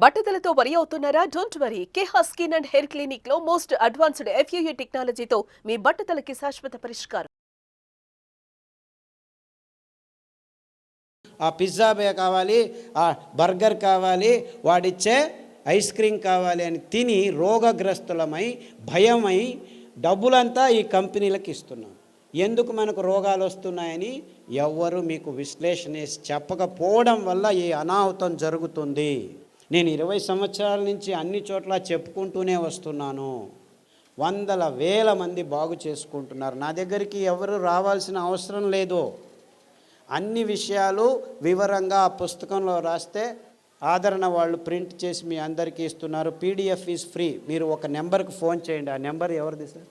బట్టతలతో వరి అవుతున్నారా? Don't worry. Keha skin and hair clinic లో మోస్ట్ అడ్వాన్స్డ్ FUA టెక్నాలజీతో మీ బట్టతలకి శాశ్వత పరిష్కారం. ఆ పిజ్జా కావాలి, ఆ బర్గర్ కావాలి, వాడిచ్చే ఐస్ క్రీమ్ కావాలి అని తిని రోగగ్రస్తులమై భయమై డబ్బులంతా ఈ కంపెనీలకు ఇస్తున్నాం. ఎందుకు మనకు రోగాలు వస్తున్నాయని ఎవ్వరు మీకు విశ్లేషణ చెప్పకపోవడం వల్ల ఈ అనాహుతం జరుగుతుంది. నేను 20 సంవత్సరాల నుంచి అన్ని చోట్ల చెప్పుకుంటూనే వస్తున్నాను. వందల వేల మంది బాగు చేసుకుంటున్నారు. నా దగ్గరికి ఎవరు రావాల్సిన అవసరం లేదు. అన్ని విషయాలు వివరంగా ఆ పుస్తకంలో రాస్తే ఆదరణ వాళ్ళు ప్రింట్ చేసి మీ అందరికీ ఇస్తున్నారు. PDF is free. మీరు ఒక నెంబర్కి ఫోన్ చేయండి. ఆ నెంబర్ ఎవరిది సార్?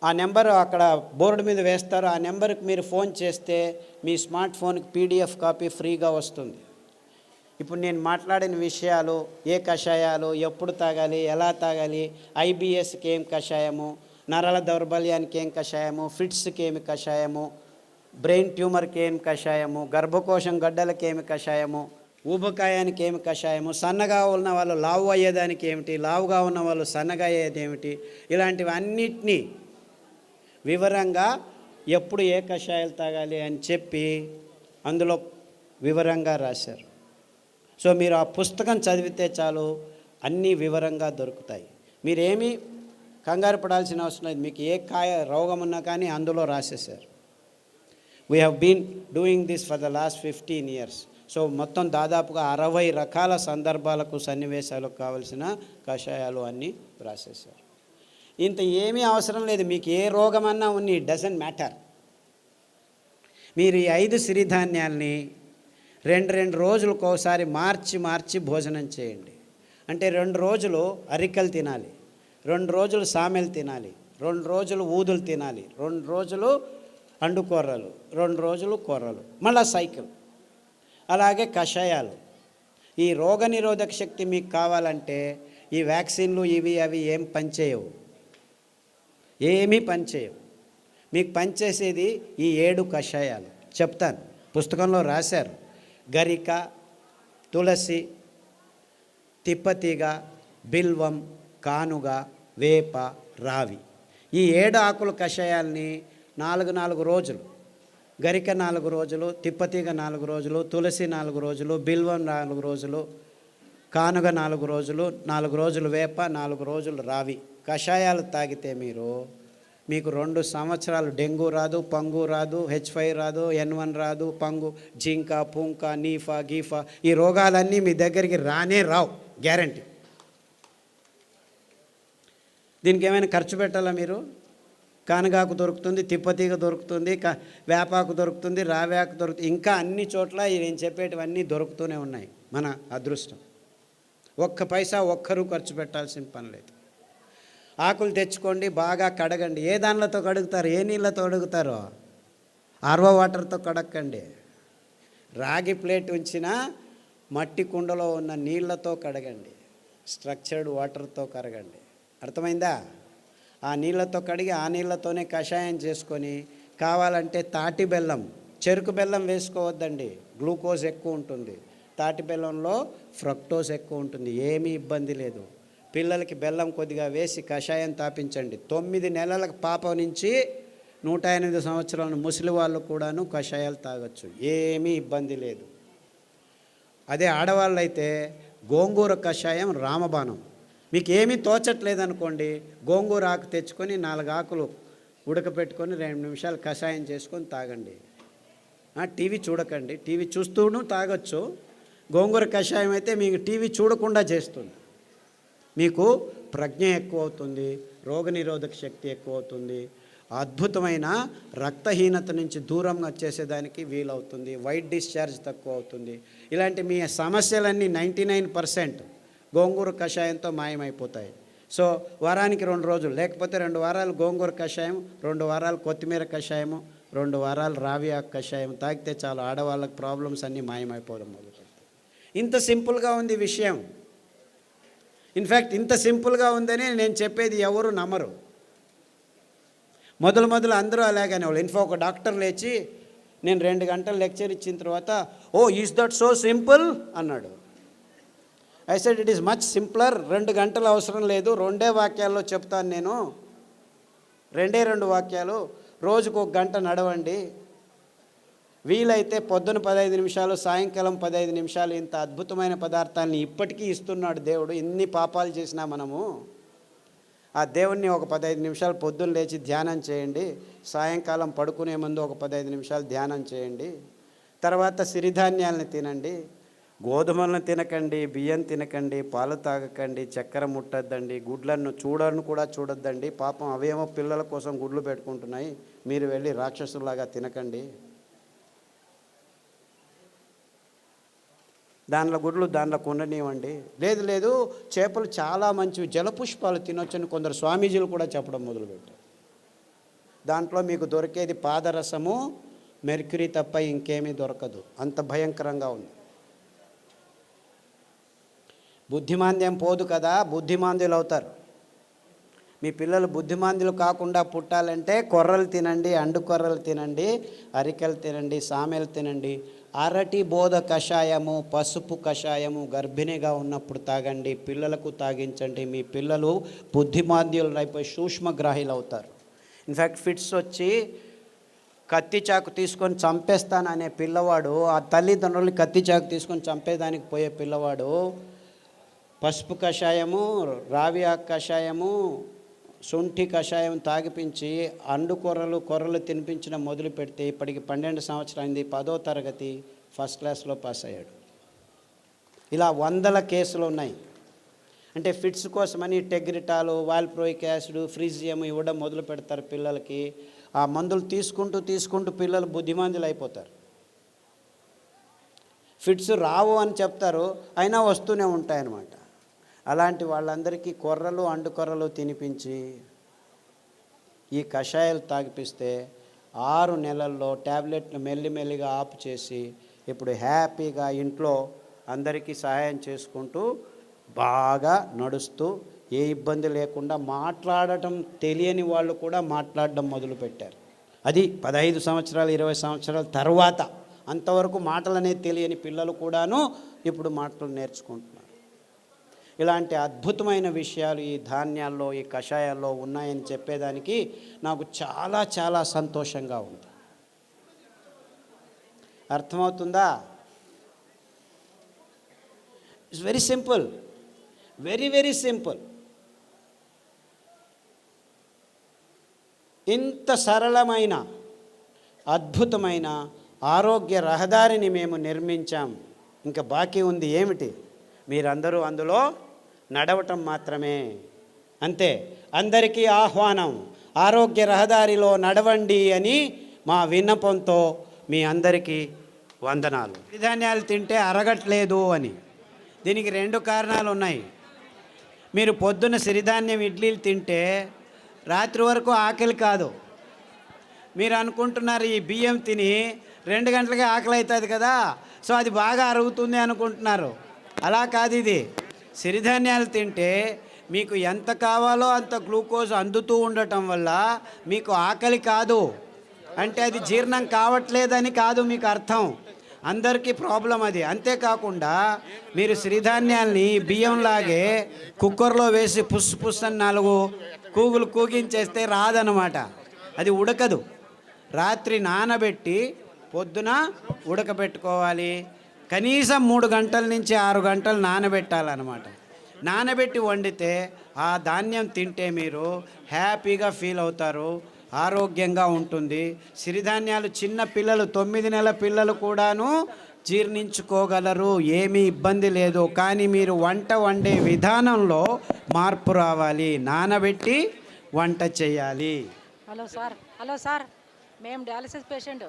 ఆ నెంబర్ అక్కడ బోర్డు మీద వేస్తారు. ఆ నెంబర్కి మీరు ఫోన్ చేస్తే మీ స్మార్ట్ ఫోన్కి PDF కాపీ ఫ్రీగా వస్తుంది. ఇప్పుడు నేను మాట్లాడిన విషయాలు, ఏ కషాయాలు ఎప్పుడు తాగాలి, ఎలా తాగాలి, IBSకి ఏం కషాయము, నరాల దౌర్బల్యానికి ఏం కషాయము, ఫిట్స్కి ఏమి కషాయము, బ్రెయిన్ ట్యూమర్కి ఏమి కషాయము, గర్భకోశం గడ్డలకి ఏమి కషాయము, ఊబకాయానికి ఏమి కషాయము, సన్నగా ఉన్న వాళ్ళు లావు అయ్యేదానికి ఏమిటి, లావుగా ఉన్న వాళ్ళు సన్నగా అయ్యేది ఏమిటి, ఇలాంటివన్నిటినీ వివరంగా ఎప్పుడు ఏ కషాయాలు తాగాలి అని చెప్పి అందులో వివరంగా రాశారు. సో మీరు ఆ పుస్తకం చదివితే చాలు, అన్నీ వివరంగా దొరుకుతాయి. మీరేమీ కంగారు పడాల్సిన అవసరం లేదు. మీకు ఏ రోగం ఉన్నా కానీ అందులో రాసేశారు. We have been doing this for the last 15 years. So మొత్తం దాదాపుగా 60 రకాల సందర్భాలకు, సన్నివేశాలకు కావలసిన కషాయాలు అన్నీ రాసేశారు. ఇంత ఏమీ అవసరం లేదు. మీకు ఏ రోగమన్నా ఉన్ని, ఇట్ డజంట్ మ్యాటర్. మీరు ఈ 5 సిరిధాన్యాల్ని 2 రోజులకు ఒకసారి మార్చి భోజనం చేయండి. అంటే 2 రోజులు అరికలు తినాలి, 2 రోజులు సామెలు తినాలి, 2 రోజులు ఊదులు తినాలి, 2 రోజులు అండుకూరలు, 2 రోజులు కూరలు, మళ్ళీ సైకిల్. అలాగే కషాయాలు. ఈ రోగనిరోధక శక్తి మీకు కావాలంటే ఈ వ్యాక్సిన్లు ఇవి అవి ఏం పనిచేయవు, ఏమీ పనిచేయవు. మీకు పనిచేసేది ఈ 7 కషాయాలు. చెప్తాను, పుస్తకంలో రాశారు. గరిక, తులసి, తిప్పతీగ, బిల్వం, కానుగ, వేప, రావి. ఈ 7 ఆకుల కషాయాల్ని 4 రోజులు, గరిక 4 రోజులు, తిప్పతీగ 4 రోజులు, తులసి 4 రోజులు, బిల్వం 4 రోజులు, కానుగ 4 రోజులు, 4 రోజులు వేప, 4 రోజులు రావి కషాయాలు తాగితే మీకు 2 సంవత్సరాలు డెంగ్యూ రాదు, పంగు రాదు, H5 రాదు, N1 రాదు, పంగు, జింక, పుంక, నీఫా, గీఫా, ఈ రోగాలన్నీ మీ దగ్గరికి రానే రావు, గ్యారంటీ. దీనికి ఏమైనా ఖర్చు పెట్టాలా మీరు? కానగాకు దొరుకుతుంది, తిప్పతీగ దొరుకుతుంది, వేపాకు దొరుకుతుంది, రావేకు దొరుకుతుంది, ఇంకా అన్ని చోట్ల నేను చెప్పేటివన్నీ దొరుకుతూనే ఉన్నాయి. మన అదృష్టం. ఒక్క పైసా ఒక్కరూ ఖర్చు పెట్టాల్సిన పని లేదు. ఆకులు తెచ్చుకోండి, బాగా కడగండి. ఏ దానిలతో కడుగుతారు? ఏ నీళ్ళతో కడుగుతారో RO వాటర్తో కడక్కండి. రాగి ప్లేట్ ఉంచిన మట్టి కుండలో ఉన్న నీళ్ళతో కడగండి, స్ట్రక్చర్డ్ వాటర్తో కడగండి. అర్థమైందా? ఆ నీళ్ళతో కడిగి ఆ నీళ్ళతోనే కషాయం చేసుకొని, కావాలంటే తాటి బెల్లం, చెరుకు బెల్లం వేసుకోవద్దండి, గ్లూకోజ్ ఎక్కువ ఉంటుంది. తాటి బెల్లంలో ఫ్రక్టోజ్ ఎక్కువ ఉంటుంది, ఏమీ ఇబ్బంది లేదు. పిల్లలకి బెల్లం కొద్దిగా వేసి కషాయం తాపించండి. 9 నెలల పాప నుంచి 108 సంవత్సరాల ముసలి వాళ్ళు కూడాను కషాయాలు తాగొచ్చు, ఏమీ ఇబ్బంది లేదు. అదే ఆడవాళ్ళు అయితే గోంగూర కషాయం రామబాణం. మీకు ఏమీ తోచట్లేదనుకోండి, గోంగూర ఆకు తెచ్చుకొని 4 ఆకులు ఉడకపెట్టుకొని 2 నిమిషాలు కషాయం చేసుకొని తాగండి. టీవీ చూడకండి, టీవీ చూస్తూను తాగొచ్చు. గోంగూర కషాయం అయితే మీకు టీవీ చూడకుండా చేస్తుంది. మీకు ప్రజ్ఞ ఎక్కువ అవుతుంది, రోగనిరోధక శక్తి ఎక్కువ అవుతుంది, అద్భుతమైన రక్తహీనత నుంచి దూరంగా చేసేదానికి వీలవుతుంది, వైట్ డిశ్చార్జ్ తక్కువ అవుతుంది. ఇలాంటి మీ సమస్యలన్నీ 99% గోంగూర కషాయంతో మాయమైపోతాయి. సో వారానికి 2 రోజులు, లేకపోతే 2 వారాలు గోంగూర కషాయం, 2 వారాలు కొత్తిమీర కషాయము, 2 వారాలు రావి ఆకు కషాయం తాగితే చాలు, ఆడవాళ్ళకి ప్రాబ్లమ్స్ అన్నీ మాయమైపోవడం మొదలుపెడతాయి. ఇంత సింపుల్గా ఉంది విషయం. ఇన్ఫ్యాక్ట్ ఇంత సింపుల్గా ఉందని నేను చెప్పేది ఎవరు నమ్మరు. మొదలు అందరూ అలాగనే వాళ్ళు. ఒక డాక్టర్ లేచి నేను 2 గంటలు లెక్చర్ ఇచ్చిన తర్వాత, ఈజ్ దట్ సో సింపుల్ అన్నాడు. I said it is much simpler. 2 గంటలు అవసరం లేదు, 2 వాక్యాల్లో చెప్తాను నేను. 2 వాక్యాలు. రోజుకు 1 గంట నడవండి. వీలైతే పొద్దున 15 నిమిషాలు, సాయంకాలం 15 నిమిషాలు. ఇంత అద్భుతమైన పదార్థాలని ఇప్పటికీ ఇస్తున్నాడు దేవుడు. ఎన్ని పాపాలు చేసినా మనము ఆ దేవుణ్ణి ఒక 15 నిమిషాలు పొద్దున్న లేచి ధ్యానం చేయండి. సాయంకాలం పడుకునే ముందు ఒక 15 నిమిషాలు ధ్యానం చేయండి. తర్వాత సిరిధాన్యాలను తినండి. గోధుమలను తినకండి, బియ్యం తినకండి, పాలు తాగకండి, చక్కెర ముట్టద్దండి, గుడ్లను కూడా చూడొద్దండి. పాపం అవేమో పిల్లల కోసం గుడ్లు పెట్టుకుంటున్నాయి, మీరు వెళ్ళి రాక్షసులాగా తినకండి. దానిలో గుడ్లు దానిలో ఉండనివ్వండి. లేదు చేపలు చాలా మంచివి, జలపుష్పాలు తినొచ్చని కొందరు స్వామీజీలు కూడా చెప్పడం మొదలుపెట్టారు. దాంట్లో మీకు దొరికేది పాదరసము, మెర్క్యూరీ తప్ప ఇంకేమీ దొరకదు. అంత భయంకరంగా ఉంది. బుద్ధిమాంద్యం పోదు కదా, బుద్ధిమాంద్యులు అవుతారు. మీ పిల్లలు బుద్ధిమాంద్యులు కాకుండా పుట్టాలంటే కొర్రలు తినండి, అండు కొర్రలు తినండి, అరికెలు తినండి, సామెలు తినండి. అరటి బోధ కషాయము, పసుపు కషాయము గర్భిణిగా ఉన్నప్పుడు తాగండి, పిల్లలకు తాగించండి. మీ పిల్లలు బుద్ధిమాంద్యులు అయిపోయి సూక్ష్మగ్రాహీలు అవుతారు. ఇన్ఫ్యాక్ట్ ఫిట్స్ వచ్చి కత్తి చాకు తీసుకొని చంపేస్తాననే పిల్లవాడు, ఆ తల్లిదండ్రులు కత్తి చాకు తీసుకొని చంపేదానికి పోయే పిల్లవాడు పసుపు కషాయము, రావి ఆకు కషాయము, శొంఠి కషాయం తాగిపించి అండు కొర్రలు తినిపించడం మొదలు పెడితే ఇప్పటికి 12 సంవత్సరాలైంది. 10వ తరగతి ఫస్ట్ క్లాస్లో పాస్ అయ్యాడు. ఇలా 100 కేసులు ఉన్నాయి. అంటే ఫిట్స్ కోసమని టెగ్రిటాలు, వాల్ప్రోయిక్ యాసిడ్, ఫ్రీజియం ఇవ్వడం మొదలు పెడతారు పిల్లలకి. ఆ మందులు తీసుకుంటూ పిల్లలు బుద్ధిమాంద్యులు అయిపోతారు. ఫిట్స్ రావు అని చెప్తారు, అయినా వస్తూనే ఉంటాయన్నమాట. అలాంటి వాళ్ళందరికీ కొర్రలు, అండు కొర్రలు తినిపించి ఈ కషాయాలు తాగిపిస్తే 6 నెలల్లో ట్యాబ్లెట్లు మెల్లిమెల్లిగా ఆపు చేసి ఇప్పుడు హ్యాపీగా ఇంట్లో అందరికీ సహాయం చేసుకుంటూ బాగా నడుస్తూ ఏ ఇబ్బంది లేకుండా మాట్లాడటం తెలియని వాళ్ళు కూడా మాట్లాడడం మొదలుపెట్టారు. అది 15 సంవత్సరాలు 20 సంవత్సరాల తర్వాత. అంతవరకు మాటలు అనేది తెలియని పిల్లలు కూడాను ఇప్పుడు మాటలు నేర్చుకుంటున్నారు. ఇలాంటి అద్భుతమైన విషయాలు ఈ ధాన్యాల్లో, ఈ కషాయాల్లో ఉన్నాయని చెప్పేదానికి నాకు చాలా చాలా సంతోషంగా ఉంది. అర్థమవుతుందా? It's very simple, very simple. ఇంత సరళమైన అద్భుతమైన ఆరోగ్య రహదారిని మేము నిర్మించాం. ఇంకా బాకీ ఉంది ఏమిటి? మీరందరూ అందులో నడవటం మాత్రమే. అంతే. అందరికీ ఆహ్వానం, ఆరోగ్య రహదారిలో నడవండి అని మా విన్నపంతో మీ అందరికీ వందనాలు. సిరిధాన్యాలు తింటే అరగట్లేదు అని దీనికి 2 కారణాలు ఉన్నాయి. మీరు పొద్దున్న సిరిధాన్యం ఇడ్లీలు తింటే రాత్రి వరకు ఆకలి కాదు. మీరు అనుకుంటున్నారు ఈ బియ్యం తిని 2 గంటలకే ఆకలి అవుతుంది కదా, సో అది బాగా అరుగుతుంది అనుకుంటున్నారు. అలా కాదు. ఇది సిరిధాన్యాలు తింటే మీకు ఎంత కావాలో అంత గ్లూకోజ్ అందుతూ ఉండటం వల్ల మీకు ఆకలి కాదు. అంటే అది జీర్ణం కావట్లేదని కాదు మీకు అర్థం. అందరికీ ప్రాబ్లం అది. అంతేకాకుండా మీరు సిరిధాన్యాల్ని బియ్యంలాగే కుక్కర్లో వేసి పుస్ అని 4 కూగులు కూగించేస్తే రాదనమాట. అది ఉడకదు. రాత్రి నానబెట్టి పొద్దున ఉడకబెట్టుకోవాలి. కనీసం 3 గంటల నుంచి 6 గంటలు నానబెట్టాలన్నమాట. నానబెట్టి వండితే ఆ ధాన్యం తింటే మీరు హ్యాపీగా ఫీల్ అవుతారు, ఆరోగ్యంగా ఉంటుంది. సిరిధాన్యాలు చిన్న పిల్లలు, 9 నెలల పిల్లలు కూడాను జీర్ణించుకోగలరు, ఏమీ ఇబ్బంది లేదు. కానీ మీరు వంట వండే విధానంలో మార్పు రావాలి. నానబెట్టి వంట చేయాలి. హలో సార్, మేము dialysis patient.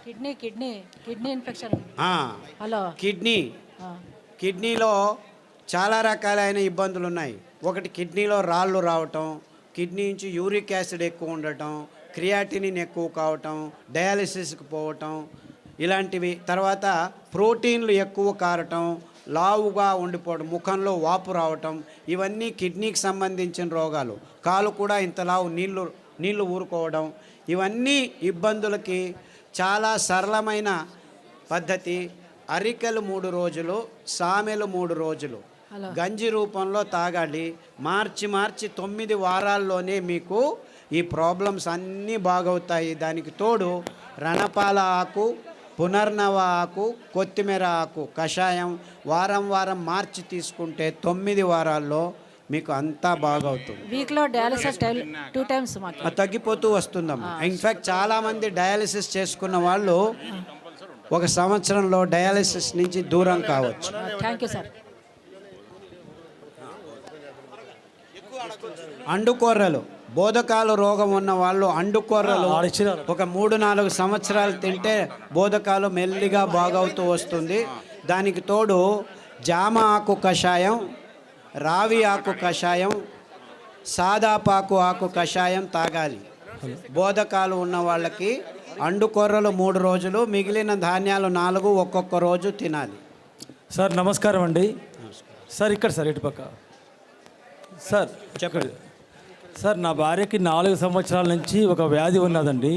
Kidney infection. Hello. కిడ్నీలో చాలా రకాలైన ఇబ్బందులు ఉన్నాయి. ఒకటి, కిడ్నీలో రాళ్ళు రావటం, కిడ్నీ నుంచి యూరిక్ యాసిడ్ ఎక్కువ ఉండటం, క్రియాటినిన్ ఎక్కువ కావటం, డయాలసిస్కి పోవటం, ఇలాంటివి. తర్వాత ప్రోటీన్లు ఎక్కువ కారటం, లావుగా ఉండిపోవడం, ముఖంలో వాపు రావటం, ఇవన్నీ కిడ్నీకి సంబంధించిన రోగాలు. కాలు కూడా ఇంత లావు నీళ్లు ఊరుకోవడం, ఇవన్నీ ఇబ్బందులకి చాలా సరళమైన పద్ధతి. అరికెలు 3 రోజులు, సామెలు 3 రోజులు గంజి రూపంలో తాగాలి. మార్చి 9 వారాల్లోనే మీకు ఈ ప్రాబ్లమ్స్ అన్నీ బాగవుతాయి. దానికి తోడు రణపాల ఆకు, పునర్నవ ఆకు, కొత్తిమీర ఆకు కషాయం వారం మార్చి తీసుకుంటే 9 వారాల్లో మీకు అంతా బాగవుతుంది. వీక్లో డయాలసిస్ 2 టైమ్స్ మాకు తగ్గిపోతూ వస్తుందమ్మా. ఇన్ఫ్యాక్ట్ చాలామంది డయాలసిస్ చేసుకున్న వాళ్ళు 1 సంవత్సరంలో డయాలసిస్ నుంచి దూరం కావచ్చు. Thank you sir. అండుకొర్రలు, బోధకాలు రోగం ఉన్న వాళ్ళు అండుకొర్రలు ఒక 3-4 సంవత్సరాలు తింటే బోధకాలు మెల్లిగా బాగవుతూ వస్తుంది. దానికి తోడు జామ ఆకు కషాయం, రావి ఆకు కషాయం, సాదాపాకు ఆకు కషాయం తాగాలి. బోధకాలు ఉన్న వాళ్ళకి అండుకొర్రలు 3 రోజులు, మిగిలిన ధాన్యాలు 4 ఒక్కొక్క రోజు తినాలి. సార్ నమస్కారం అండి. సార్ ఇక్కడ సార్ ఇటుపక్క సార్ చెప్పండి సార్. నా భార్యకి 4 సంవత్సరాల నుంచి ఒక వ్యాధి ఉన్నదండి.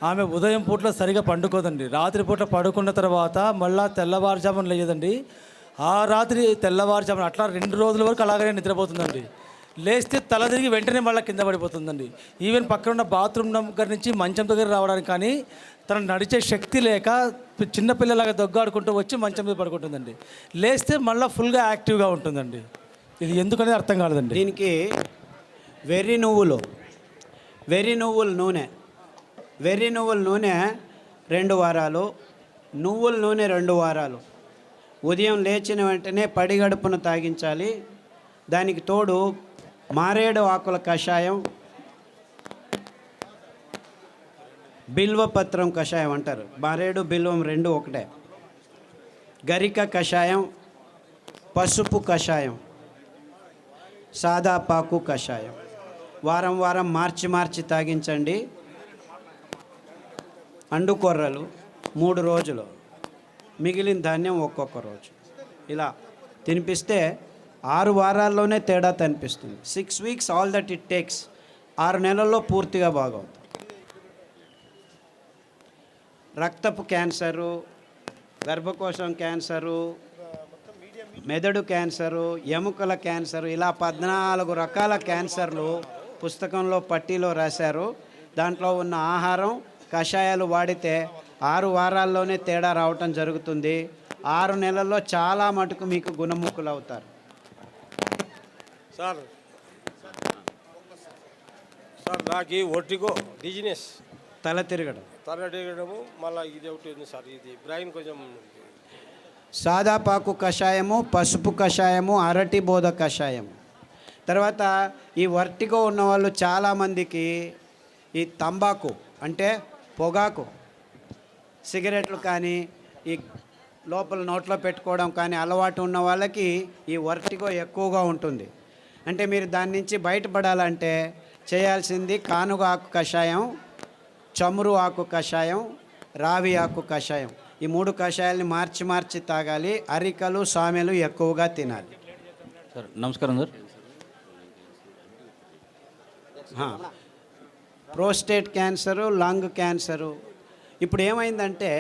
ఆమె ఉదయం పూట సరిగా పండుకోదండి. రాత్రి పూట పడుకున్న తర్వాత మళ్ళా తెల్లవారుజామున లేదండి. ఆ రాత్రి తెల్లవారుజామున అట్లా 2 రోజుల వరకు అలాగనే నిద్రపోతుందండి. లేస్తే తల తిరిగి వెంటనే మళ్ళీ కింద పడిపోతుందండి. ఈవెన్ పక్కన ఉన్న బాత్రూమ్ దగ్గర నుంచి మంచం దగ్గర రావడానికి కానీ తను నడిచే శక్తి లేక చిన్నపిల్లలాగా దొగ్గాడుకుంటూ వచ్చి మంచం మీద పడుకుంటుందండి. లేస్తే మళ్ళీ ఫుల్గా యాక్టివ్గా ఉంటుందండి. ఇది ఎందుకనేది అర్థం కాలేదండి. దీనికి వెర్రి నువ్వుల నూనె 2 వారాలు, నువ్వుల నూనె 2 వారాలు. ఉదయం లేచిన వెంటనే పడిగడుపున తాగించాలి. దానికి తోడు మారేడు ఆకుల కషాయం, బిల్వపత్రం కషాయం అంటారు. మారేడు బిల్వం 2 ఒకటే. గరిక కషాయం, పసుపు కషాయం, సాదాపాకు కషాయం వారం మార్చి తాగించండి. అండుకొర్రలు 3 రోజులు, మిగిలిన ధాన్యం ఒక్కొక్క రోజు. ఇలా తినిపిస్తే 6 వారాల్లోనే తేడా కనిపిస్తుంది. 6 weeks all that it takes. 6 నెలల్లో పూర్తిగా బాగవుతుంది. రక్తపు క్యాన్సరు, గర్భకోశం క్యాన్సరు, మెదడు క్యాన్సరు, ఎముకల క్యాన్సరు, ఇలా 14 రకాల క్యాన్సర్లు పుస్తకంలో పట్టీలో రాశారు. దాంట్లో ఉన్న ఆహారం, కషాయాలు వాడితే 6 వారాల్లోనే తేడా రావటం జరుగుతుంది. 6 నెలల్లో చాలా మటుకు మీకు గుణముఖులు అవుతారు. సార్ నాకు ఒట్టిగో డిజినెస్, తల తిరగడము, మళ్ళీ ఇది ఒకటి ఉంది సార్. ఇది బ్రెయిన్ కొంచెం. సాదాపాకు కషాయము, పసుపు కషాయము, అరటి బోధ కషాయము. తర్వాత ఈ వర్టిగో ఉన్నవాళ్ళు చాలామందికి ఈ తంబాకు అంటే పొగాకు, సిగరెట్లు కానీ ఈ లోపల నోట్లో పెట్టుకోవడం కానీ అలవాటు ఉన్న వాళ్ళకి ఈ వర్టిగో ఎక్కువగా ఉంటుంది. అంటే మీరు దాని నుంచి బయటపడాలంటే చేయాల్సింది కానుగ ఆకు కషాయం, చమురు ఆకు కషాయం, రావి ఆకు కషాయం. ఈ 3 కషాయాలని మార్చి తాగాలి. అరికలు, సామెలు ఎక్కువగా తినాలి. సార్ నమస్కారం sir. Prostate cancer, lung cancer. ఇప్పుడు ఏమైందంటే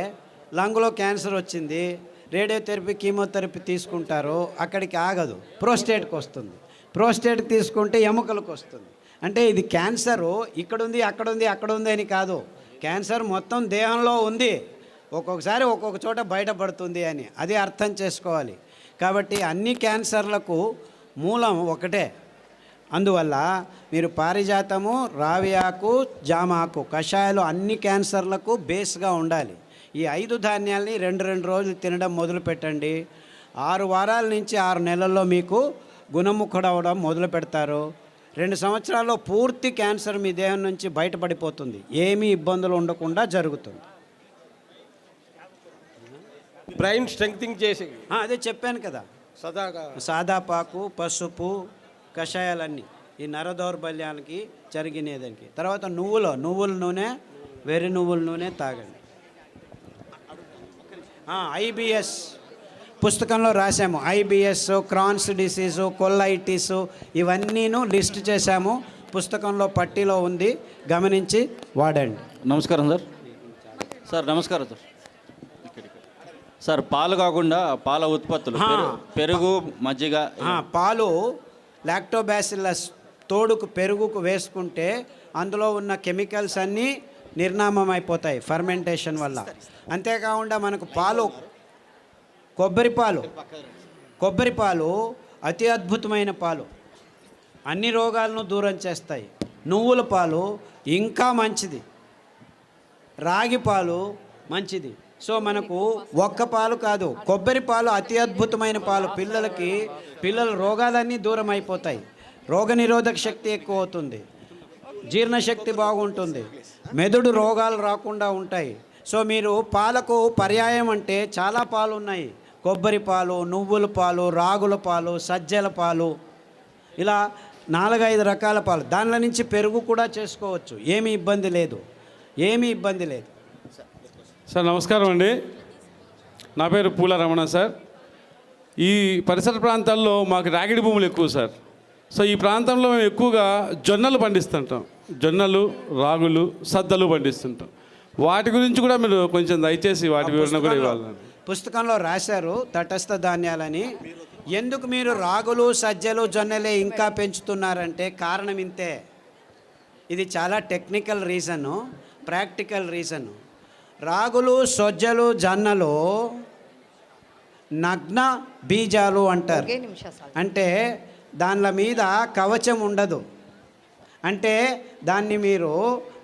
లంగ్లో క్యాన్సర్ వచ్చింది, రేడియోథెరపీ, కీమోథెరపీ తీసుకుంటారు, అక్కడికి ఆగదు, ప్రోస్టేట్కి వస్తుంది. ప్రోస్టేట్కి తీసుకుంటే ఎముకలకు వస్తుంది. అంటే ఇది క్యాన్సరు ఇక్కడుంది, అక్కడ ఉంది అని కాదు. క్యాన్సర్ మొత్తం దేహంలో ఉంది, ఒక్కొక్కసారి ఒక్కొక్క చోట బయటపడుతుంది అని అది అర్థం చేసుకోవాలి. కాబట్టి అన్ని క్యాన్సర్లకు మూలం ఒకటే. అందువల్ల మీరు పారిజాతము, రావి ఆకు, జామ ఆకు కషాయాలు అన్ని క్యాన్సర్లకు బేస్గా ఉండాలి. ఈ 5 ధాన్యాల్ని 2 రోజులు తినడం మొదలు పెట్టండి. 6 వారాల నుంచి 6 నెలల్లో మీకు గుణముఖుడవడం మొదలు పెడతారు. 2 సంవత్సరాల్లో పూర్తి క్యాన్సర్ మీ దేహం నుంచి బయటపడిపోతుంది. ఏమీ ఇబ్బందులు ఉండకుండా జరుగుతుంది. బ్రెయిన్ స్ట్రెంగ్తింగ్ చేసి అదే చెప్పాను కదా, సాదాపాకు, పసుపు కషాయాలన్నీ ఈ నర దౌర్బల్యాలకి జరిగినదానికి. తర్వాత నువ్వుల నూనె, వెర్రి నువ్వుల నూనె తాగండి. ఐబిఎస్ పుస్తకంలో రాసాము. ఐబిఎస్, క్రాన్స్ డిసీజు, కొల్లైటిస్ ఇవన్నీను లిస్ట్ చేశాము. పుస్తకంలో పట్టీలో ఉంది, గమనించి వాడండి. నమస్కారం సార్. సార్ నమస్కారం సార్. సార్ పాలు కాకుండా పాల ఉత్పత్తులు పెరుగు మజ్జిగ పాలు లాక్టోబాసిల్లస్ తోడుకు పెరుగుకు వేసుకుంటే అందులో ఉన్న కెమికల్స్ అన్నీ నిర్నామం అయిపోతాయి ఫర్మెంటేషన్ వల్ల. అంతేకాకుండా మనకు పాలు కొబ్బరి పాలు అతి అద్భుతమైన పాలు, అన్ని రోగాలను దూరం చేస్తాయి. నువ్వుల పాలు ఇంకా మంచిది, రాగి పాలు మంచిది. సో మనకు ఒక్క పాలు కాదు, కొబ్బరి పాలు అతి అద్భుతమైన పాలు. పిల్లల రోగాలన్నీ దూరం అయిపోతాయి, రోగనిరోధక శక్తి ఎక్కువ అవుతుంది, జీర్ణశక్తి బాగుంటుంది, మెదడు రోగాలు రాకుండా ఉంటాయి. సో మీరు పాలకు పర్యాయం అంటే చాలా పాలు ఉన్నాయి. కొబ్బరి పాలు, నువ్వుల పాలు, రాగుల పాలు, సజ్జల పాలు, ఇలా 4-5 రకాల పాలు. దానిలో నుంచి పెరుగు కూడా చేసుకోవచ్చు, ఏమీ ఇబ్బంది లేదు. సార్ నమస్కారం అండి, నా పేరు పూల రమణ సార్. ఈ పరిసర ప్రాంతాల్లో మాకు రాగిడి భూములు ఎక్కువ సార్. సో ఈ ప్రాంతంలో మేము ఎక్కువగా జొన్నలు పండిస్తుంటాం, జొన్నలు, రాగులు, సద్దలు పండిస్తుంటాం. వాటి గురించి కూడా మీరు కొంచెం దయచేసి వాటి వివరణ కూడా ఇవ్వాలి. పుస్తకంలో రాశారు తటస్థ ధాన్యాలని. ఎందుకు మీరు రాగులు, సజ్జలు, జొన్నలే ఇంకా పెంచుతున్నారంటే కారణం ఇంతే. ఇది చాలా టెక్నికల్ రీజను, ప్రాక్టికల్ రీజను. రాగులు, సజ్జలు, జొన్నలు నగ్న బీజాలు అంటారు. అంటే దానిల మీద కవచం ఉండదు. అంటే దాన్ని మీరు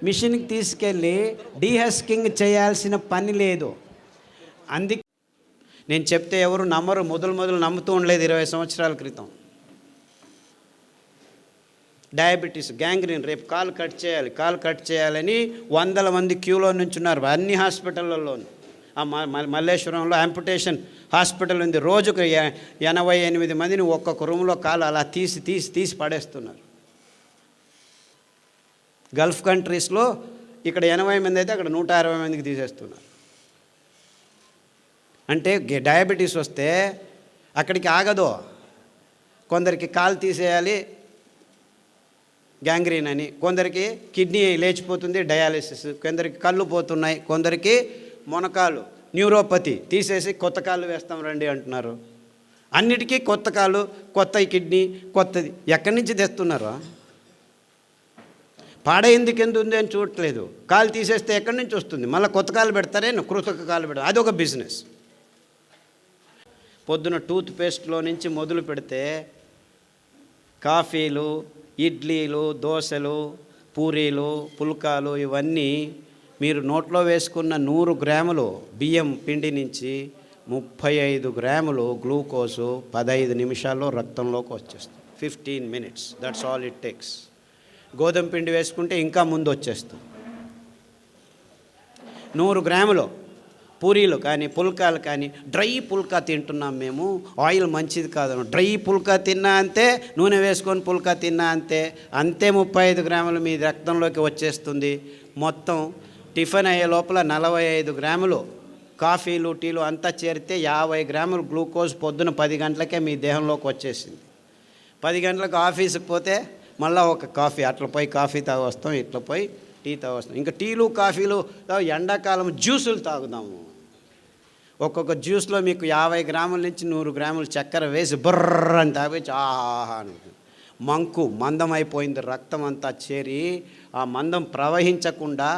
మిషన్కి తీసుకెళ్ళి డీహస్కింగ్ చేయాల్సిన పని లేదు. అందుకే నేను చెప్తే ఎవరు నమ్మరు, మొదలు నమ్ముతూ ఉండలేదు. 20 సంవత్సరాల క్రితం డయాబెటీస్, గ్యాంగ్రీన్, రేపు కాలు కట్ చేయాలని 100 మంది క్యూలో నుంచున్నారు అన్ని హాస్పిటళ్ళలోనూ. మల్లేశ్వరంలో యాంపుటేషన్ హాస్పిటల్ ఉంది. రోజుకు 88 మందిని ఒక్కొక్క రూమ్లో కాలు అలా తీసి పడేస్తున్నారు. గల్ఫ్ కంట్రీస్లో ఇక్కడ 80 మంది అయితే అక్కడ 160 మందికి తీసేస్తున్నారు. అంటే డయాబెటీస్ వస్తే అక్కడికి ఆగదు. కొందరికి కాలు తీసేయాలి గ్యాంగ్రీన్ అని, కొందరికి కిడ్నీ లేచిపోతుంది డయాలిసిస్, కొందరికి కళ్ళు పోతున్నాయి, కొందరికి మొనకాలు న్యూరోపతి తీసేసి కొత్త కాళ్ళు వేస్తాం రండి అంటున్నారు. అన్నిటికీ కొత్త కాలు, కొత్త కిడ్నీ, కొత్తది ఎక్కడి నుంచి తెస్తున్నారు? పాడైందుకు ఎందుకు ఉంది అని చూడట్లేదు. కాలు తీసేస్తే ఎక్కడి నుంచి వస్తుంది? మళ్ళీ కొత్త కాలు పెడతారే, కృతక కాలు పెడతారు, అదొక బిజినెస్. పొద్దున టూత్ పేస్ట్లో నుంచి మొదలు పెడితే కాఫీలు, ఇడ్లీలు, దోశలు, పూరీలు, పుల్కాలు, ఇవన్నీ మీరు నోట్లో వేసుకున్న 100 గ్రాములు బియ్యం పిండి నుంచి 35 గ్రాములు గ్లూకోజు 15 నిమిషాల్లో రక్తంలోకి వచ్చేస్తుంది. 15 minutes, that's all it takes. గోధుమ పిండి వేసుకుంటే ఇంకా ముందు వచ్చేస్తుంది. 100 గ్రాములు పూరీలు కానీ పుల్కాలు కానీ, డ్రై పుల్కా తింటున్నాం మేము, ఆయిల్ మంచిది కాదు. డ్రై పుల్కా తిన్నా అంతే, నూనె వేసుకొని పుల్కా తిన్నా అంతే 35 గ్రాములు మీ రక్తంలోకి వచ్చేస్తుంది. మొత్తం టిఫిన్ అయ్యే లోపల 45 గ్రాములు కాఫీలు, టీలు అంతా చేరితే 50 గ్రాములు గ్లూకోజ్ పొద్దున 10 గంటలకే మీ దేహంలోకి వచ్చేసింది. 10 గంటలకు ఆఫీస్కి పోతే మళ్ళీ ఒక కాఫీ, అట్లా పోయి కాఫీ తాగొస్తాం, ఇట్లా పోయి టీ తాగొస్తాం. ఇంకా టీలు, కాఫీలు, ఎండాకాలం జ్యూసులు తాగుదాము. ఒక్కొక్క జ్యూస్లో మీకు 50 గ్రాముల నుంచి 100 గ్రాములు చక్కెర వేసి బుర్ర అని తాగొచ్చి ఆహా మంకు మందం అయిపోయింది. రక్తం అంతా చేరి ఆ మందం ప్రవహించకుండా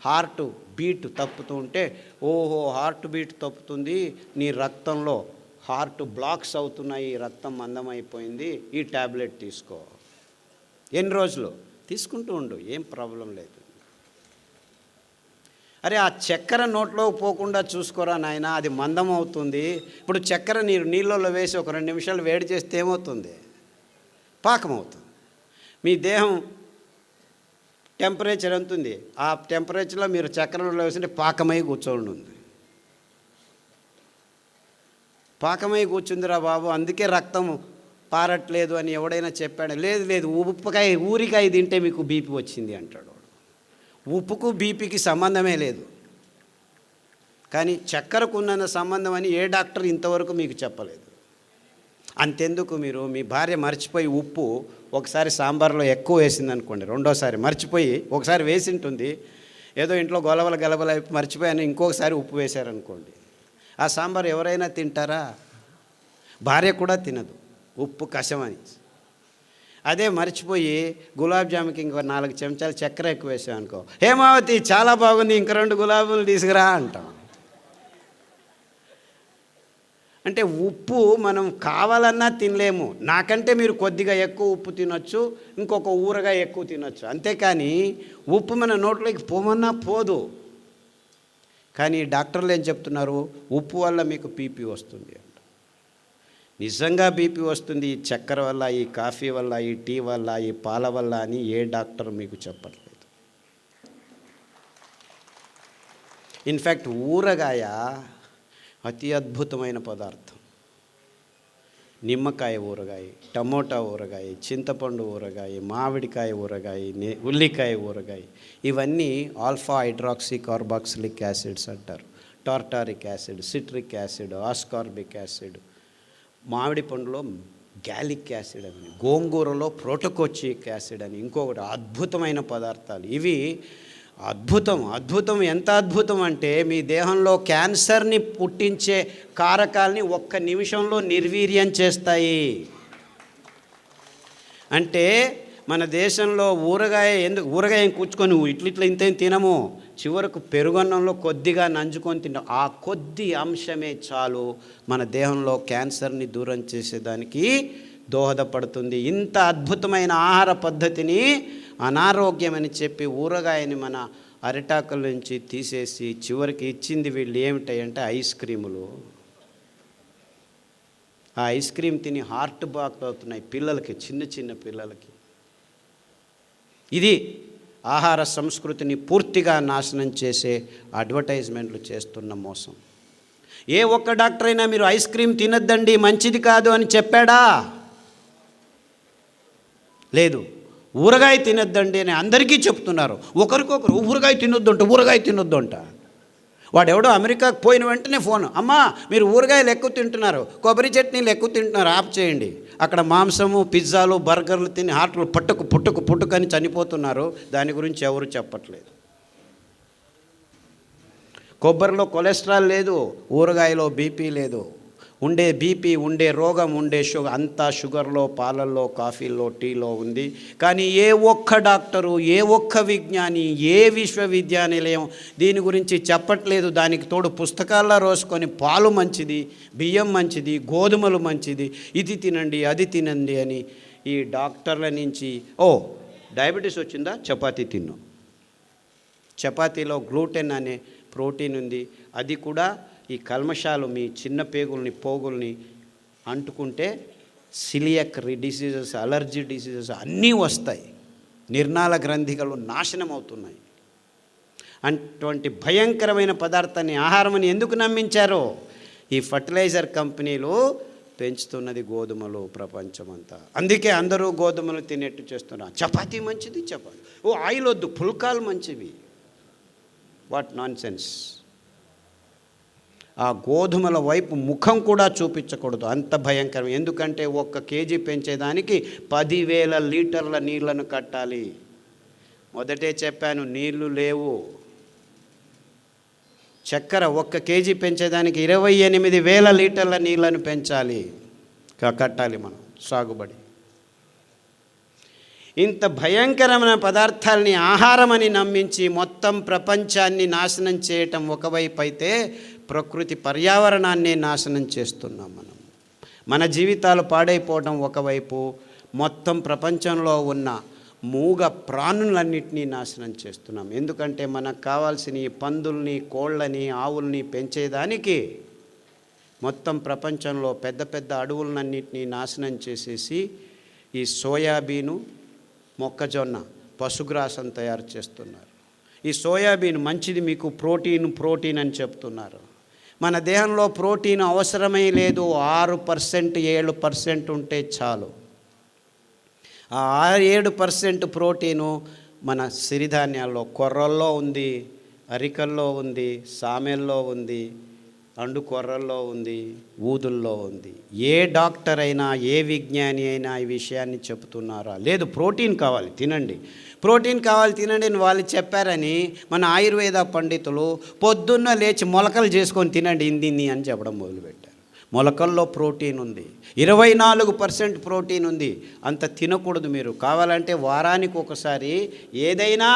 హార్ట్ బీట్ తప్పుతూ ఉంటే, ఓహో హార్ట్ బీట్ తప్పుతుంది, నీ రక్తంలో హార్ట్ బ్లాక్స్ అవుతున్నాయి, రక్తం మందం అయిపోయింది, ఈ ట్యాబ్లెట్ తీసుకో. ఎన్ని రోజులు తీసుకుంటూ ఉండు, ఏం ప్రాబ్లం లేదు. అరే ఆ చక్కెర నోట్లో పోకుండా చూసుకోరా నాయన, అది మందం అవుతుంది. ఇప్పుడు చక్కెర నీళ్ళలో వేసి ఒక 2 నిమిషాలు వేడి చేస్తే ఏమవుతుంది? పాకం అవుతుంది. మీ దేహం టెంపరేచర్ ఎంత ఉంది, ఆ టెంపరేచర్లో మీరు చక్కెరలో వేస్తుంటే పాకమై కూర్చోండి ఉంది. పాకమై కూర్చుందిరా బాబు, అందుకే రక్తం పారట్లేదు అని ఎవడైనా చెప్పాడు? లేదు ఊరికాయ తింటే మీకు బీపీ వచ్చింది అంటాడు. ఉప్పుకు బీపీకి సంబంధమే లేదు, కానీ చక్కెరకు ఉన్నంత సంబంధం అని ఏ డాక్టర్ ఇంతవరకు మీకు చెప్పలేదు. అంతెందుకు, మీరు మీ భార్య మర్చిపోయి ఉప్పు ఒకసారి సాంబార్లో ఎక్కువ వేసింది అనుకోండి, రెండోసారి మర్చిపోయి, ఒకసారి వేసింటుంది ఏదో ఇంట్లో గొలవల గలబల మర్చిపోయాను, ఇంకొకసారి ఉప్పు వేశారనుకోండి, ఆ సాంబార్ ఎవరైనా తింటారా? భార్య కూడా తినదు, ఉప్పు కషమని. అదే మర్చిపోయి గులాబ్ జాముకి ఇంకో 4 చెంచాలు చక్కెర ఎక్కువ వేసాం అనుకో, హేమావతి చాలా బాగుంది, ఇంక 2 గులాబీలు తీసుకురా అంటాం. అంటే ఉప్పు మనం కావాలన్నా తినలేము. నాకంటే మీరు కొద్దిగా ఎక్కువ ఉప్పు తినొచ్చు, ఇంకొక ఊరగాయ ఎక్కువ తినొచ్చు, అంతేకాని ఉప్పు మన నోట్లోకి పోమన్నా పోదు. కానీ డాక్టర్లు ఏం చెప్తున్నారు? ఉప్పు వల్ల మీకు బీపీ వస్తుంది అంట. నిజంగా బీపీ వస్తుంది ఈ చక్కెర వల్ల, ఈ కాఫీ వల్ల, ఈ టీ వల్ల, ఈ పాల వల్ల అని ఏ డాక్టర్ మీకు చెప్పట్లేదు. ఇన్ఫ్యాక్ట్ ఊరగాయ అతి అద్భుతమైన పదార్థం. నిమ్మకాయ ఊరగాయ, టమోటా ఊరగాయ, చింతపండు ఊరగాయ, మామిడికాయ ఊరగాయ, ఉల్లికాయ ఊరగాయ, ఇవన్నీ ఆల్ఫా హైడ్రాక్సీ కార్బాక్సిలిక్ యాసిడ్స్ అంటారు. Tartaric acid, citric acid, ascorbic acid, మామిడి పండులో గ్యాలిక్ యాసిడ్ అని, గోంగూరలో ప్రోటోకోచిక్ యాసిడ్ అని ఇంకొకటి అద్భుతమైన పదార్థాలు. ఇవి అద్భుతం. ఎంత అద్భుతం అంటే మీ దేహంలో క్యాన్సర్ని పుట్టించే కారకాల్ని 1 నిమిషంలో నిర్వీర్యం చేస్తాయి. అంటే మన దేశంలో ఊరగాయ కూర్చుకొని ఇట్లా ఇంత తినము, చివరకు పెరుగన్నంలో కొద్దిగా నంజుకొని తింటాం. ఆ కొద్ది అంశమే చాలు మన దేహంలో క్యాన్సర్ని దూరం చేసేదానికి దోహదపడుతుంది. ఇంత అద్భుతమైన ఆహార పద్ధతిని అనారోగ్యం అని చెప్పి ఊరగాయని మన అరిటాకుల నుంచి తీసేసి చివరికి ఇచ్చింది వీళ్ళు ఏమిటాయంటే ఐస్ క్రీములు. ఆ ఐస్ క్రీమ్ తిని హార్ట్ బ్లాక్ అవుతున్నాయి పిల్లలకి, చిన్న పిల్లలకి. ఇది ఆహార సంస్కృతిని పూర్తిగా నాశనం చేసే అడ్వర్టైజ్మెంట్లు చేస్తున్న మోసం. ఏ ఒక్క డాక్టర్ అయినా మీరు ఐస్ క్రీమ్ తినద్దండి మంచిది కాదు అని చెప్పాడా? లేదు. ఊరగాయ తినొద్దండి అని అందరికీ చెప్తున్నారు. ఒకరికొకరు ఊరగాయ తినొద్దు అంట. వాడెవడో అమెరికాకు పోయిన వెంటనే ఫోన్, అమ్మా మీరు ఊరగాయలు ఎక్కువ తింటున్నారు, కొబ్బరి చట్నీలు ఎక్కువ తింటున్నారు, ఆఫ్ చేయండి. అక్కడ మాంసము, పిజ్జాలు, బర్గర్లు తిని హార్ట్లు పుట్టుకు అని చనిపోతున్నారు. దాని గురించి ఎవరు చెప్పట్లేదు. కొబ్బరిలో కొలెస్ట్రాల్ లేదు, ఊరగాయలో బీపీ లేదు. ఉండే బీపీ, ఉండే రోగం, ఉండే షుగర్ అంతా షుగర్లో, పాలల్లో, కాఫీల్లో, టీలో ఉంది. కానీ ఏ ఒక్క డాక్టరు, ఏ ఒక్క విజ్ఞాని, ఏ విశ్వవిద్యానిలయం దీని గురించి చెప్పట్లేదు. దానికి తోడు పుస్తకాల్లో రోసుకొని పాలు మంచిది, బియ్యం మంచిది, గోధుమలు మంచిది, ఇది తినండి, అది తినండి అని ఈ డాక్టర్ల నుంచి డయాబెటీస్ వచ్చిందా చపాతీ తిన్ను. చపాతీలో గ్లూటెన్ అనే ప్రోటీన్ ఉంది. అది కూడా ఈ కల్మషాలు మీ చిన్న పోగుల్ని అంటుకుంటే సిలియక్ డిసీజెస్, అలర్జీ డిసీజెస్ అన్నీ వస్తాయి. నిర్నాళ గ్రంథికలు నాశనం అవుతున్నాయి. అటువంటి భయంకరమైన పదార్థాన్ని ఆహారమని ఎందుకు నమ్మించారో? ఈ ఫర్టిలైజర్ కంపెనీలు పెంచుతున్నది గోధుమలు ప్రపంచమంతా. అందుకే అందరూ గోధుమలు తినేట్టు చేస్తున్నారు. చపాతీ మంచిది, ఆయిల్ వద్దు, పుల్కాలు మంచివి. What non sense. ఆ గోధుమల వైపు ముఖం కూడా చూపించకూడదు, అంత భయంకరం. ఎందుకంటే 1 కేజీ పెంచేదానికి 10,000 లీటర్ల నీళ్లను కట్టాలి. మొదటే చెప్పాను, నీళ్లు లేవు. చక్కెర 1 కేజీ పెంచేదానికి 28,000 లీటర్ల నీళ్లను కట్టాలి మనం సాగుబడి. ఇంత భయంకరమైన పదార్థాలని ఆహారమని నమ్మించి మొత్తం ప్రపంచాన్ని నాశనం చేయటం ఒకవైపు అయితే, ప్రకృతి పర్యావరణాన్ని నాశనం చేస్తున్నాం మనం. మన జీవితాలు పాడైపోవడం ఒకవైపు, మొత్తం ప్రపంచంలో ఉన్న మూగ ప్రాణులన్నింటినీ నాశనం చేస్తున్నాం. ఎందుకంటే మనకు కావాల్సిన ఈ పందుల్ని, కోళ్ళని, ఆవుల్ని పెంచేదానికి మొత్తం ప్రపంచంలో పెద్ద అడవులన్నింటినీ నాశనం చేసేసి ఈ సోయాబీను, మొక్కజొన్న, పశుగ్రాసం తయారు చేస్తున్నారు. ఈ సోయాబీన్ మంచిది, మీకు ప్రోటీన్ అని చెప్తున్నారు. మన దేహంలో ప్రోటీన్ అవసరమే లేదు. 6%, 7% ఉంటే చాలు. ఆ 7% ప్రోటీను మన సిరిధాన్యాల్లో, కొర్రల్లో ఉంది, అరికల్లో ఉంది, సామెల్లో ఉంది, అండుకొర్రల్లో ఉంది, ఊదుల్లో ఉంది. ఏ డాక్టర్ అయినా, ఏ విజ్ఞాని అయినా ఈ విషయాన్ని చెబుతున్నారా? లేదు, ప్రోటీన్ కావాలి తినండి, ప్రోటీన్ కావాలి తినండి అని వాళ్ళు చెప్పారని మన ఆయుర్వేద పండితులు పొద్దున్న లేచి మొలకలు చేసుకొని తినండి ఇందిన్ని అని చెప్పడం మొదలుపెట్టారు. మొలకల్లో ప్రోటీన్ ఉంది, 24% ప్రోటీన్ ఉంది. అంత తినకూడదు. మీరు కావాలంటే వారానికి ఒకసారి ఏదైనా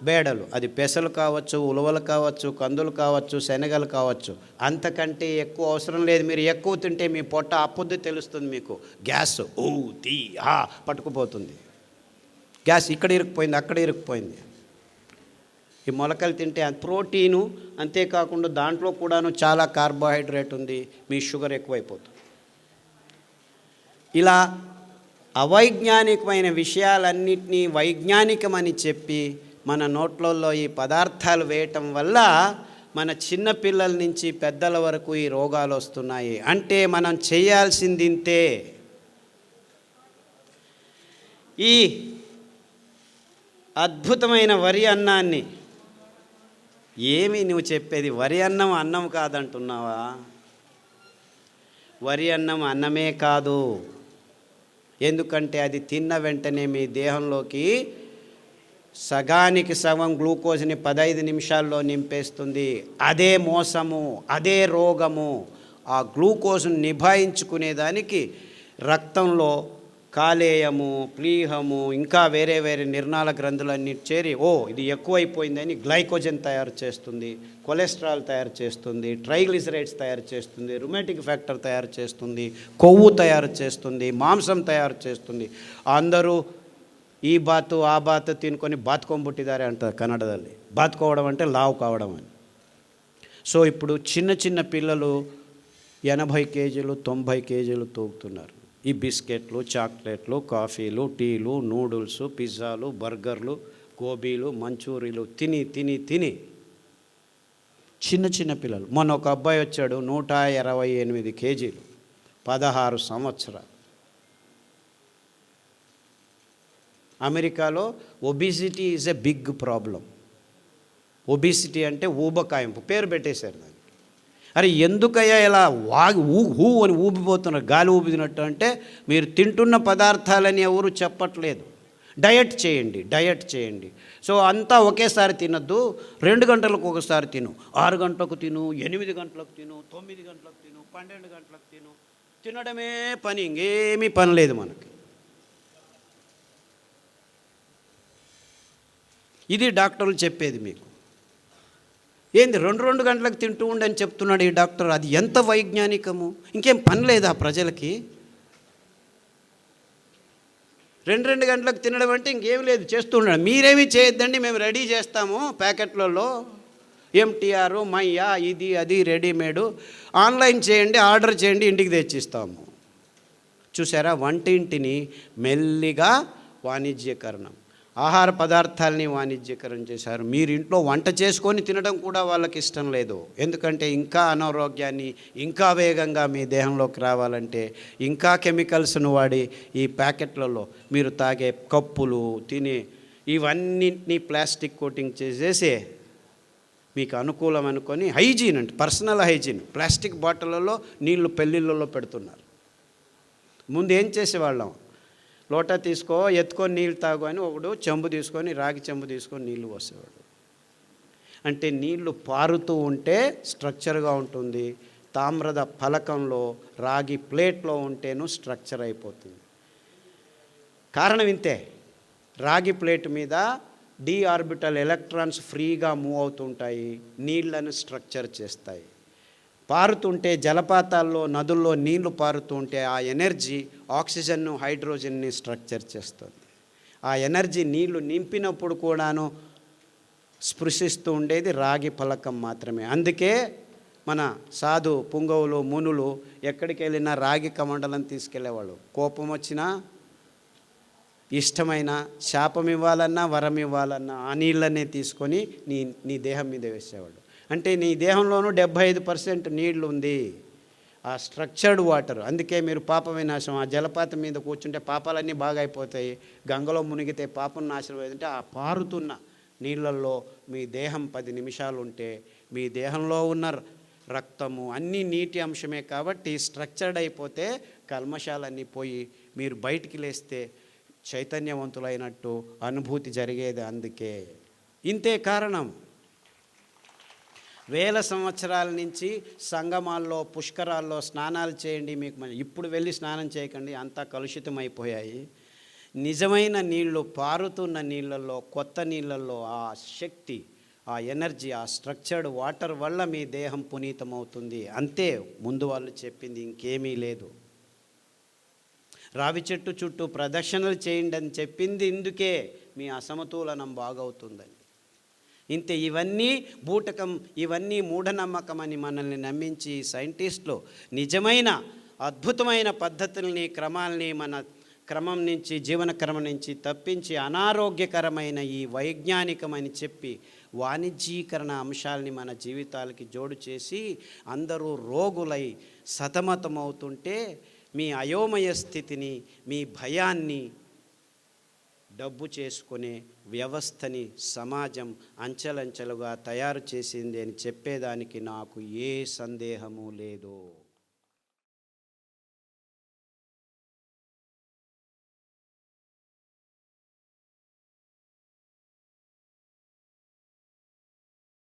బేడలు, అది పెసలు కావచ్చు, ఉలవలు కావచ్చు, కందులు కావచ్చు, శనగలు కావచ్చు, అంతకంటే ఎక్కువ అవసరం లేదు. మీరు ఎక్కువ తింటే మీ పొట్ట అప్పుద్ది తెలుస్తుంది మీకు. గ్యాస్ పట్టుకుపోతుంది. గ్యాస్ ఇక్కడ ఇరుక్కుపోయింది, అక్కడ ఇరుక్కుపోయింది. ఈ మొలకలు తింటే ప్రోటీను, అంతేకాకుండా దాంట్లో కూడాను చాలా కార్బోహైడ్రేట్ ఉంది, మీ షుగర్ ఎక్కువైపోతుంది. ఇలా అవైజ్ఞానికమైన విషయాలన్నింటినీ వైజ్ఞానికమని చెప్పి మన నోట్లలో ఈ పదార్థాలు వేయటం వల్ల మన చిన్నపిల్లల నుంచి పెద్దల వరకు ఈ రోగాలు వస్తున్నాయి. అంటే మనం చేయాల్సింది ఇంతే. ఈ అద్భుతమైన వరి అన్నాన్ని, ఏమి నువ్వు చెప్పేది? వరి అన్నం అన్నం కాదంటున్నావా? వరి అన్నం అన్నమే కాదు. ఎందుకంటే అది తిన్న వెంటనే మీ దేహంలోకి సగానికి సగం గ్లూకోజ్ని 15 నిమిషాల్లో నింపేస్తుంది. అదే మోసము, అదే రోగము. ఆ గ్లూకోజ్ను నిభాయించుకునేదానికి రక్తంలో కాలేయము, ప్లీహము, ఇంకా వేరే వేరే నిర్నాళ గ్రంథులన్నీ చేరి ఇది ఎక్కువైపోయిందని గ్లైకోజన్ తయారు చేస్తుంది, కొలెస్ట్రాల్ తయారు చేస్తుంది, ట్రైగ్లిసరైడ్స్ తయారు చేస్తుంది, రుమాటిక్ ఫ్యాక్టర్ తయారు చేస్తుంది, కొవ్వు తయారు చేస్తుంది, మాంసం తయారు చేస్తుంది. అందరూ ఈ బాతు ఆ బాతు తినుకొని బాతుకొంబుట్టిదారే అంటారు కన్నడದಲ್ಲಿ. బాతుకోవడం అంటే లావు కావడం అని. సో ఇప్పుడు చిన్న చిన్న పిల్లలు 80 కేజీలు 90 కేజీలు తూగుతున్నారు. ఈ బిస్కెట్లు, చాక్లెట్లు, కాఫీలు, టీలు, నూడిల్స్, పిజ్జాలు, బర్గర్లు, గోబీలు, మంచూరీలు తిని తిని తిని చిన్న చిన్న పిల్లలు. మొన్న ఒక అబ్బాయి వచ్చాడు, 128 కేజీలు, 16 సంవత్సరాలు. అమెరికాలో obesity is a big problem. Obesity అంటే ఊబకాయింపు, పేరు పెట్టేశారు దానికి. అరే ఎందుకయ్యా ఇలా హూ అని ఊపిపోతున్నారు, గాలి ఊపినట్టు? అంటే మీరు తింటున్న పదార్థాలని ఎవరు చెప్పట్లేదు. డయట్ చేయండి, డయట్ చేయండి. సో అంతా ఒకేసారి తినద్దు, 2 గంటలకు ఒకసారి తిను, 6 గంటలకు తిను, 8 గంటలకు తిను, 9 గంటలకు తిను, 12 గంటలకు తిను. తినడమే పని, ఇంకేమీ పని లేదు మనకి. ఇది డాక్టర్లు చెప్పేది మీకు. ఏంది 2 గంటలకు తింటూ ఉండని చెప్తున్నాడు ఈ డాక్టర్? అది ఎంత వైజ్ఞానికము! ఇంకేం పని లేదా ప్రజలకి? 2 గంటలకు తినడం అంటే ఇంకేం లేదు, చేస్తూ ఉండడం. మీరేమీ చేయొద్దండి, మేము రెడీ చేస్తాము ప్యాకెట్లలో, ఎంటీఆర్, మయ్యా, ఇది అది రెడీమేడు. ఆన్లైన్ చేయండి, ఆర్డర్ చేయండి, ఇంటికి తెచ్చిస్తాము. చూసారా, వంటింటిని మెల్లిగా వాణిజ్యకరణం, ఆహార పదార్థాలని వాణిజ్యకరం చేశారు. మీరు ఇంట్లో వంట చేసుకొని తినడం కూడా వాళ్ళకి ఇష్టం లేదు. ఎందుకంటే ఇంకా అనారోగ్యాన్ని ఇంకా వేగంగా మీ దేహంలోకి రావాలంటే ఇంకా కెమికల్స్ను వాడి ఈ ప్యాకెట్లలో మీరు తాగే కప్పులు, తినే ఇవన్నింటినీ ప్లాస్టిక్ కోటింగ్ చేసేసి మీకు అనుకూలం అనుకొని హైజీన్ అంటే పర్సనల్ హైజీన్, ప్లాస్టిక్ బాటిళ్ళలో నీళ్లు పెళ్ళిళ్ళలో పెడుతున్నారు. ముందు ఏం చేసేవాళ్ళం? లోటా తీసుకో, ఎత్తుకొని నీళ్ళు తాగు అని ఒకడు చెంబు తీసుకొని, రాగి చెంబు తీసుకొని నీళ్ళు పోసేవాడు. అంటే నీళ్లు పారుతూ ఉంటే స్ట్రక్చర్గా ఉంటుంది. తామ్ರದ ఫలకంలో, రాగి ప్లేట్లో ఉంటేనూ స్ట్రక్చర్ అయిపోతుంది. కారణం ఇంతే. రాగి ప్లేట్ మీద డి ఆర్బిటల్ ఎలక్ట్రాన్స్ ఫ్రీగా మూవ్ అవుతుంటాయి, నీళ్లను స్ట్రక్చర్ చేస్తాయి. పారుతుంటే జలపాతాల్లో, నదుల్లో నీళ్లు పారుతుంటే ఆ ఎనర్జీ ఆక్సిజన్ను, హైడ్రోజన్ని స్ట్రక్చర్ చేస్తుంది. ఆ ఎనర్జీ నీళ్లు నింపినప్పుడు కూడాను స్పృశిస్తూ ఉండేది రాగి ఫలకం మాత్రమే. అందుకే మన సాధు పుంగవులు, మునులు ఎక్కడికి వెళ్ళినా రాగి కమండలం తీసుకెళ్లేవాళ్ళు. కోపం వచ్చినా, ఇష్టమైన, శాపం ఇవ్వాలన్నా, వరం ఇవ్వాలన్నా ఆ నీళ్ళనే తీసుకొని నీ దేహం మీద వేసేవాళ్ళు. అంటే నీ దేహంలోనూ 75% నీళ్లు ఉంది, ఆ స్ట్రక్చర్డ్ వాటర్. అందుకే మీరు పాప వినాశం, ఆ జలపాతం మీద కూర్చుంటే పాపాలన్నీ బాగా అయిపోతాయి, గంగలో మునిగితే పాపం నాశనం అయిందంటే ఆ పారుతున్న నీళ్ళల్లో మీ దేహం 10 నిమిషాలు ఉంటే మీ దేహంలో ఉన్న రక్తము అన్నీ నీటి అంశమే కాబట్టి స్ట్రక్చర్డ్ అయిపోతే కల్మషాలన్నీ పోయి మీరు బయటికి లేస్తే చైతన్యవంతులైనట్టు అనుభూతి జరిగేది. అందుకే ఇంతే కారణం. వేల సంవత్సరాల నుంచి సంగమాల్లో పుష్కరాల్లో స్నానాలు చేయండి, మీకు ఇప్పుడు వెళ్ళి స్నానం చేయకండి, అంతా కలుషితమైపోయాయి. నిజమైన నీళ్ళు, పారుతున్న నీళ్ళల్లో, కొత్త నీళ్ళల్లో ఆ శక్తి, ఆ ఎనర్జీ, ఆ స్ట్రక్చర్డ్ వాటర్ వల్ల మీ దేహం పునీతమవుతుంది. అంతే ముందు వాళ్ళు చెప్పింది, ఇంకేమీ లేదు. రావి చెట్టు చుట్టూ ప్రదక్షిణలు చేయండి అని చెప్పింది ఇందుకే, మీ అసమతులనం బాగవుతుందని. ఇంతే. ఇవన్నీ బూటకం, ఇవన్నీ మూఢనమ్మకం అని మనల్ని నమ్మించి సైంటిస్టులు నిజమైన అద్భుతమైన పద్ధతుల్ని, క్రమాల్ని మన క్రమం నుంచి, జీవన క్రమం నుంచి తప్పించి అనారోగ్యకరమైన ఈ వైజ్ఞానికమని చెప్పి వాణిజ్యీకరణ అంశాలని మన జీవితాలకి జోడు చేసి అందరూ రోగులై సతమతమవుతుంటే మీ అయోమయ స్థితిని, మీ భయాన్ని డబ్బు చేసుకునే వ్యవస్థని సమాజం అంచెలంచెలుగా తయారు చేసింది అని చెప్పేదానికి నాకు ఏ సందేహము లేదు.